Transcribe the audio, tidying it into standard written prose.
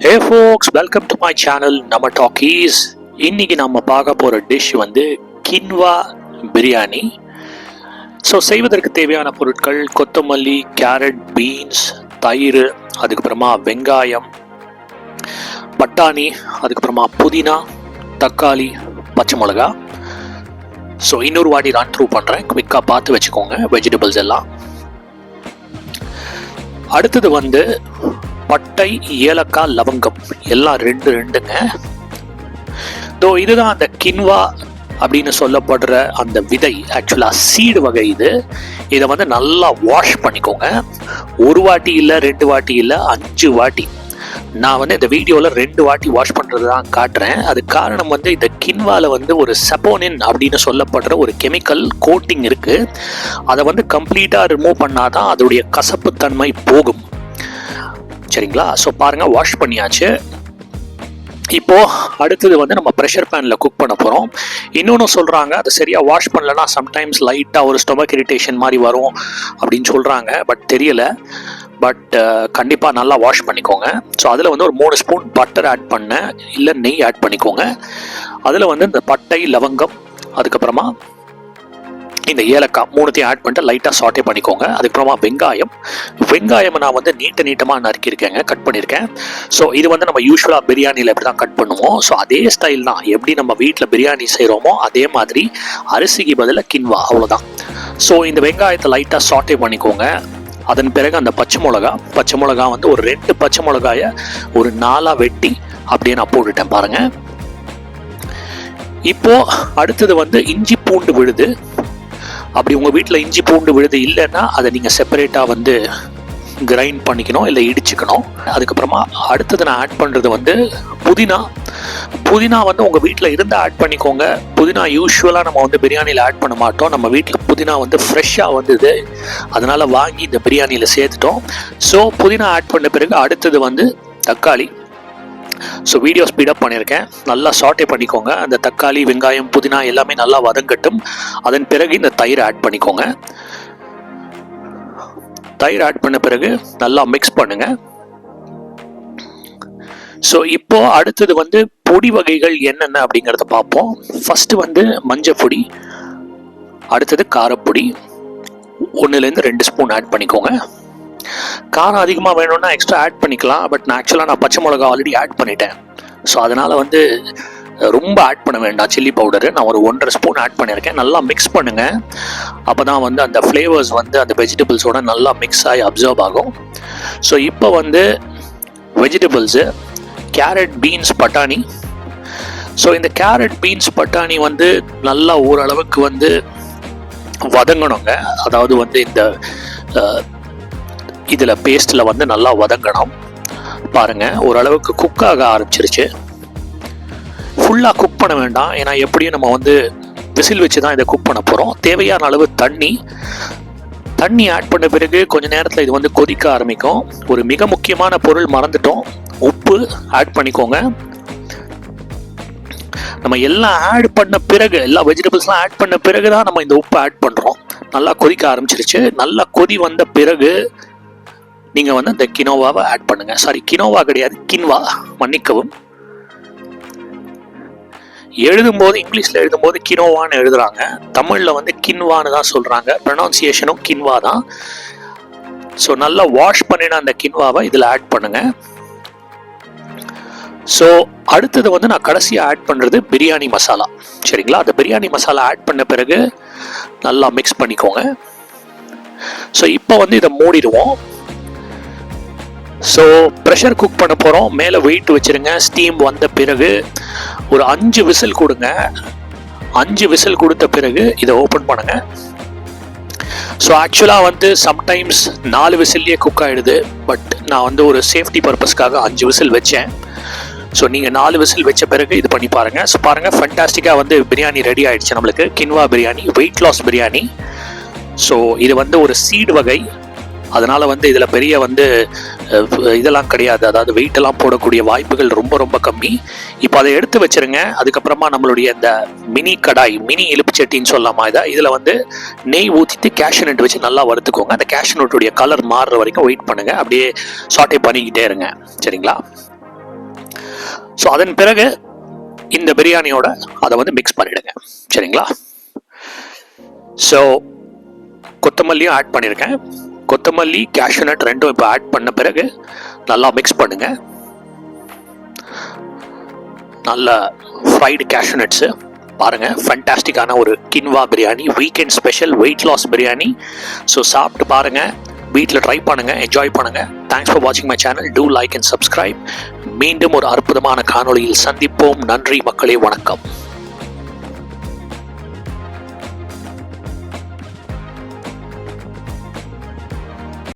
Hey folks, welcome to my channel நம்ம talkies. இன்னைக்கு நம்ம பார்க்க போகிற டிஷ் வந்து கின்வா பிரியாணி. ஸோ செய்வதற்கு தேவையான பொருட்கள் கொத்தமல்லி, கேரட், பீன்ஸ், தயிர், அதுக்கப்புறமா வெங்காயம், பட்டாணி, அதுக்கப்புறமா புதினா, தக்காளி, பச்சை மிளகா. ஸோ இன்னொரு வாட்டி ரன் த்ரூ பண்ணுறேன், குவிக்காக பார்த்து வச்சுக்கோங்க வெஜிடபிள்ஸ் எல்லாம். அடுத்தது வந்து பட்டை, ஏலக்காய், லவங்கம் எல்லாம் ரெண்டுங்க. இதுதான் அந்த கின்வா அப்படின்னு சொல்லப்படுற அந்த விதை. ஆக்சுவலாக சீடு வகை இது. இதை வந்து நல்லா வாஷ் பண்ணிக்கோங்க. ஒரு வாட்டி இல்லை, 2 வாட்டி இல்லை, 5 வாட்டி. நான் வந்து இந்த வீடியோவில் 2 வாட்டி வாஷ் பண்ணுறது தான் காட்டுறேன். அது காரணம் வந்து இந்த கின்வாவில் வந்து ஒரு சப்போனின் அப்படின்னு சொல்லப்படுற ஒரு கெமிக்கல் கோட்டிங் இருக்குது. அதை வந்து கம்ப்ளீட்டாக ரிமூவ் பண்ணாதான் அதோடைய கசப்புத்தன்மை போகும். சரிங்களா? ஸோ பாருங்கள், வாஷ் பண்ணியாச்சு. இப்போது அடுத்தது வந்து நம்ம ப்ரெஷர் பேனில் குக் பண்ண போகிறோம். இன்னொன்று சொல்கிறாங்க, அது சரியாக வாஷ் பண்ணலன்னா சம்டைம்ஸ் லைட்டாக ஒரு ஸ்டொமக் இரிட்டேஷன் மாதிரி வரும் அப்படின்னு சொல்கிறாங்க. பட் தெரியலை. பட் கண்டிப்பாக நல்லா வாஷ் பண்ணிக்கோங்க. ஸோ அதில் வந்து ஒரு 3 ஸ்பூன் பட்டர் ஆட் பண்ணேன், இல்லை நெய் ஆட் பண்ணிக்கோங்க. அதில் வந்து இந்த பட்டை, லவங்கம், அதுக்கப்புறமா இந்த ஏலக்காய் 3த்தையும் ஆட் பண்ணிட்டு லைட்டாக சாட்டே பண்ணிக்கோங்க. அதுக்கப்புறமா வெங்காயம் நான் வந்து நீட்டமாக நறுக்கியிருக்கேங்க, கட் பண்ணியிருக்கேன். ஸோ இது வந்து நம்ம யூஸ்வலாக பிரியாணியில் எப்படி தான் கட் பண்ணுவோம். ஸோ அதே ஸ்டைல் தான், எப்படி நம்ம வீட்டில் பிரியாணி செய்கிறோமோ அதே மாதிரி அரிசிக்கு பதிலாக கின்வா, அவ்வளோதான். ஸோ இந்த வெங்காயத்தை லைட்டாக சாட்டே பண்ணிக்கோங்க. அதன் பிறகு அந்த பச்சை மிளகா வந்து ஒரு 2 பச்சை மிளகாயை ஒரு 4 வெட்டி அப்படியே நான் போட்டுட்டேன் பாருங்கள். இப்போது அடுத்தது வந்து இஞ்சி பூண்டு விழுது. அப்படி உங்கள் வீட்டில் இஞ்சி பூண்டு விழுது இல்லைன்னா அதை நீங்கள் செப்பரேட்டாக வந்து கிரைண்ட் பண்ணிக்கணும், இல்லை இடிச்சுக்கணும். அதுக்கப்புறமா அடுத்தது நான் ஆட் பண்ணுறது வந்து புதினா வந்து உங்கள் வீட்டில் இருந்தால் ஆட் பண்ணிக்கோங்க. புதினா யூஸ்வலாக நம்ம வந்து பிரியாணியில் ஆட் பண்ண மாட்டோம். நம்ம வீட்டில் புதினா வந்து ஃப்ரெஷ்ஷாக வந்தது, அதனால் வாங்கி இந்த பிரியாணியில் சேர்த்துட்டோம். ஸோ புதினா ஆட் பண்ண பிறகு அடுத்தது வந்து தக்காளி. ஸோ வீடியோ ஸ்பீடப் பண்ணியிருக்கேன். நல்லா சாட்டே பண்ணிக்கோங்க. அந்த தக்காளி, வெங்காயம், புதினா எல்லாமே நல்லா வதங்கட்டும். அதன் பிறகு இந்த தயிர் ஆட் பண்ணிக்கோங்க. தயிர் ஆட் பண்ண பிறகு நல்லா மிக்ஸ் பண்ணுங்க. ஸோ இப்போ அடுத்தது வந்து பொடி வகைகள் என்னென்ன அப்படிங்கிறத பார்ப்போம். ஃபஸ்ட்டு வந்து மஞ்சள் பொடி, அடுத்தது காரப்பொடி 1லேருந்து 2 ஸ்பூன் ஆட் பண்ணிக்கோங்க. காரம் அதிகமாக வேணும்னா எக்ஸ்ட்ரா ஆட் பண்ணிக்கலாம். பட் நான் பச்சை மிளகா ஆல்ரெடி ஆட் பண்ணிட்டேன். ஸோ அதனால் வந்து ரொம்ப ஆட் பண்ண வேண்டாம். சில்லி பவுடரு நான் ஒரு 1.5 ஸ்பூன் ஆட் பண்ணியிருக்கேன். நல்லா மிக்ஸ் பண்ணுங்கள். அப்போ தான் வந்து அந்த ஃப்ளேவர்ஸ் வந்து அந்த வெஜிடபிள்ஸோட நல்லா மிக்ஸ் ஆகி அப்சர்வ் ஆகும். ஸோ இப்போ வந்து வெஜிடபிள்ஸு கேரட், பீன்ஸ், பட்டாணி. ஸோ இந்த கேரட், பீன்ஸ், பட்டாணி வந்து நல்லா ஓரளவுக்கு வந்து வதங்கணுங்க. அதாவது வந்து இந்த இதில் பேஸ்ட்டில் வந்து நல்லா வதங்கணும். பாருங்கள், ஓரளவுக்கு குக் ஆக ஆரம்பிச்சிருச்சு. ஃபுல்லாக குக் பண்ண வேண்டாம், ஏன்னா எப்படியும் நம்ம வந்து விசில் வச்சு தான் இதை குக் பண்ண போகிறோம். தேவையான அளவு தண்ணி ஆட் பண்ண பிறகு கொஞ்ச நேரத்தில் இது வந்து கொதிக்க ஆரம்பிக்கும். ஒரு மிக முக்கியமான பொருள் மறந்துட்டோம், உப்பு ஆட் பண்ணிக்கோங்க. நம்ம எல்லாம் ஆட் பண்ண பிறகு, எல்லா வெஜிடபிள்ஸ்லாம் ஆட் பண்ண பிறகு தான் நம்ம இந்த உப்பு ஆட் பண்ணுறோம். நல்லா கொதிக்க ஆரம்பிச்சிருச்சு. நல்லா கொதி வந்த பிறகு நீங்கள் வந்து இந்த கினோவாவை ஆட் பண்ணுங்கள். சாரி, கினோவா கிடையாது, கின்வா, மன்னிக்கவும். எழுதும்போது, இங்கிலீஷில் எழுதும்போது கினோவான்னு எழுதுகிறாங்க, தமிழில் வந்து கின்வான்னு தான் சொல்கிறாங்க. ப்ரொனவுன்சியேஷனும் கின்வா தான். ஸோ நல்லா வாஷ் பண்ணின அந்த கின்வாவை இதில் ஆட் பண்ணுங்கள். ஸோ அடுத்தது வந்து நான் கடைசியாக ஆட் பண்ணுறது பிரியாணி மசாலா. சரிங்களா? அந்த பிரியாணி மசாலா ஆட் பண்ண பிறகு நல்லா மிக்ஸ் பண்ணிக்கோங்க. ஸோ இப்போ வந்து இதை மூடிடுவோம். ஸோ ப்ரெஷர் குக் பண்ண போகிறோம். மேலே வெயிட் வச்சுருங்க. ஸ்டீம் வந்த பிறகு ஒரு 5 விசில் கொடுங்க. 5 விசில் கொடுத்த பிறகு இதை ஓப்பன் பண்ணுங்க. ஸோ ஆக்சுவலாக வந்து சம்டைம்ஸ் 4 விசில்லையே குக் ஆகிடுது. பட் நான் வந்து ஒரு சேஃப்டி பர்பஸ்க்காக 5 விசில் வச்சேன். ஸோ நீங்கள் 4 விசில் வச்ச பிறகு இது பண்ணி பாருங்கள். ஸோ பாருங்கள், ஃபண்டாஸ்டிக்காக வந்து பிரியாணி ரெடி ஆகிடுச்சு நம்மளுக்கு. Quinoa biryani, weight loss biryani. So இது வந்து ஒரு சீடு வகை, அதனால் வந்து இதில் பெரிய வந்து இதெல்லாம் கிடையாது. அதாவது வெயிட்டெல்லாம் போடக்கூடிய வாய்ப்புகள் ரொம்ப ரொம்ப கம்மி. இப்போ அதை எடுத்து வச்சுருங்க. அதுக்கப்புறமா நம்மளுடைய இந்த மினி கடாய், மினி எலுப்புச்சட்டின்னு சொல்லலாமா, இதில் வந்து நெய் ஊற்றிட்டு கேஷ்யூ நட் வச்சு நல்லா வறுத்துக்கோங்க. அந்த கேஷ்யூ நட்டுடைய கலர் மாறுற வரைக்கும் வெயிட் பண்ணுங்கள். அப்படியே சாட்டே பண்ணிக்கிட்டே இருங்க. சரிங்களா? ஸோ அதன் பிறகு இந்த பிரியாணியோட அதை வந்து மிக்ஸ் பண்ணிடுங்க. சரிங்களா? ஸோ கொத்தமல்லியும் ஆட் பண்ணியிருக்கேன். கொத்தமல்லி, கேஷ்யூநட் ரெண்டும் இப்போ ஆட் பண்ண பிறகு நல்லா மிக்ஸ் பண்ணுங்க. நல்ல ஃப்ரைடு கேஷ்யூநட்ஸு பாருங்கள், ஃபண்டாஸ்டிக்கான ஒரு quinoa biryani, weekend special weight loss biryani. So சாப்பிட்டு பாருங்கள், வீட்டில் ட்ரை பண்ணுங்கள், என்ஜாய் பண்ணுங்கள். தேங்க்ஸ் ஃபார் வாட்சிங் my channel. Do like and subscribe. மீண்டும் ஒரு அற்புதமான காணொளியில் சந்திப்போம். நன்றி மக்களே, வணக்கம்.